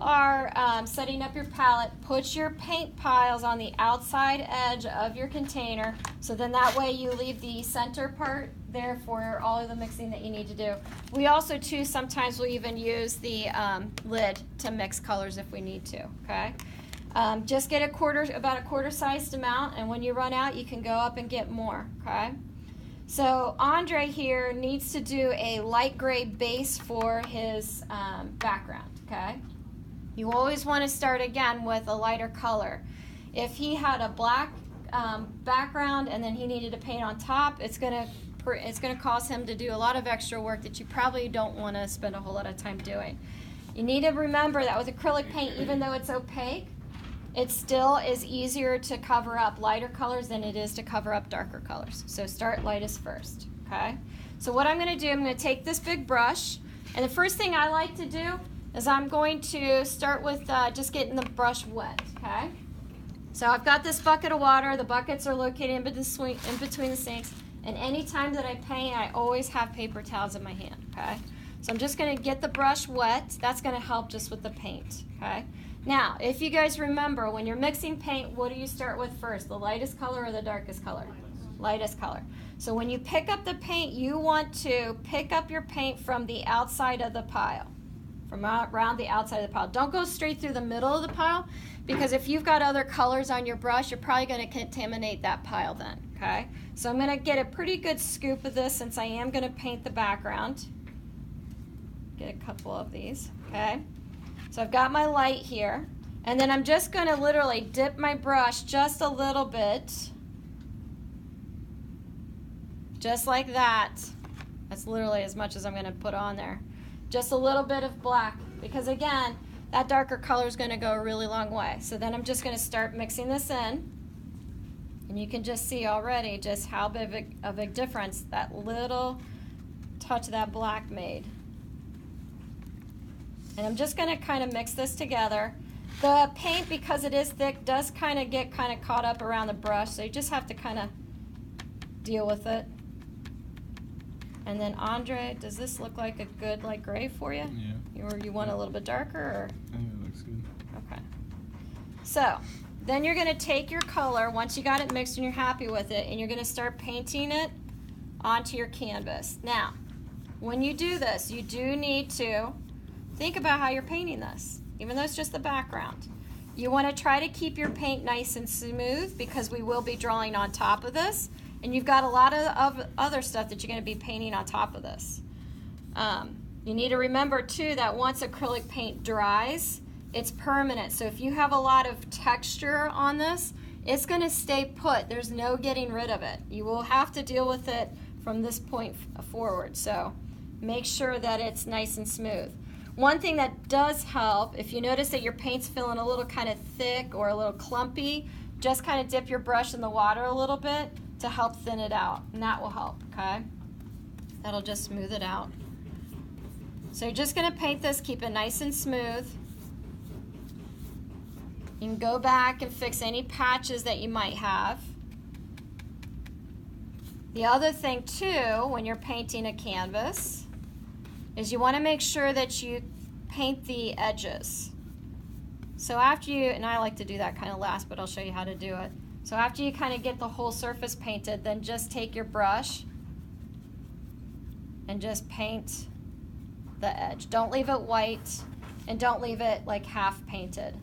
are setting up your palette, put your paint piles on the outside edge of your container, so then that way you leave the center part there for all of the mixing that you need to do. We also too sometimes will even use the lid to mix colors if we need to, okay? Just get about a quarter sized amount, and when you run out you can go up and get more, okay? So Andre here needs to do a light gray base for his background, okay? You always want to start again with a lighter color. If he had a black background and then he needed to paint on top, it's gonna cause him to do a lot of extra work that you probably don't want to spend a whole lot of time doing. You need to remember that with acrylic paint, even though it's opaque, it still is easier to cover up lighter colors than it is to cover up darker colors. So start lightest first, okay? So what I'm going to do, I'm going to take this big brush, and the first thing I like to do is I'm going to start with just getting the brush wet, okay? So I've got this bucket of water. The buckets are located in between the sinks, and anytime that I paint, I always have paper towels in my hand, okay? So I'm just going to get the brush wet. That's going to help just with the paint, okay? Now, if you guys remember, when you're mixing paint, what do you start with first? The lightest color or the darkest color? Lightest color. So when you pick up the paint, you want to pick up your paint from the outside of the pile, from around the outside of the pile. Don't go straight through the middle of the pile, because if you've got other colors on your brush, you're probably going to contaminate that pile then, okay? So I'm going to get a pretty good scoop of this since I am going to paint the background. Get a couple of these, okay? So I've got my light here, and then I'm just going to literally dip my brush just a little bit, just like that. That's literally as much as I'm going to put on there. Just a little bit of black, because again, that darker color is going to go a really long way. So then I'm just going to start mixing this in, and you can just see already just how big of a difference that little touch of that black made. And I'm just going to kind of mix this together. The paint, because it is thick, does kind of get caught up around the brush, so you just have to kind of deal with it. And then Andre, does this look like a good light gray for you? Yeah. Or you want a little bit darker? Or? I think it looks good. Okay. So then you're going to take your color, once you got it mixed and you're happy with it, and you're going to start painting it onto your canvas. Now, when you do this, you do need to think about how you're painting this, even though it's just the background. You want to try to keep your paint nice and smooth, because we will be drawing on top of this, and you've got a lot of other stuff that you're going to be painting on top of this. You need to remember too that once acrylic paint dries, it's permanent. So if you have a lot of texture on this, it's going to stay put. There's no getting rid of it. You will have to deal with it from this point forward. So make sure that it's nice and smooth. One thing that does help, if you notice that your paint's feeling a little kind of thick or a little clumpy, just kind of dip your brush in the water a little bit to help thin it out, and that will help, okay? That'll just smooth it out. So you're just going to paint this, keep it nice and smooth. You can go back and fix any patches that you might have. The other thing too, when you're painting a canvas, is you want to make sure that you paint the edges. So after you, and I like to do that kind of last, but I'll show you how to do it. So after you kind of get the whole surface painted, then just take your brush and just paint the edge. Don't leave it white, and don't leave it like half painted.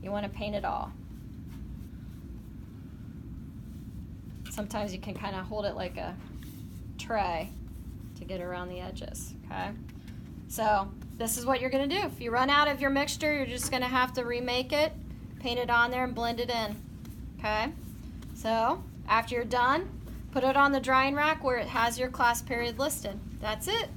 You want to paint it all. Sometimes you can kind of hold it like a tray to get around the edges, okay? So this is what you're going to do. If you run out of your mixture, you're just going to have to remake it, paint it on there, and blend it in, okay? So after you're done, put it on the drying rack where it has your class period listed. That's it.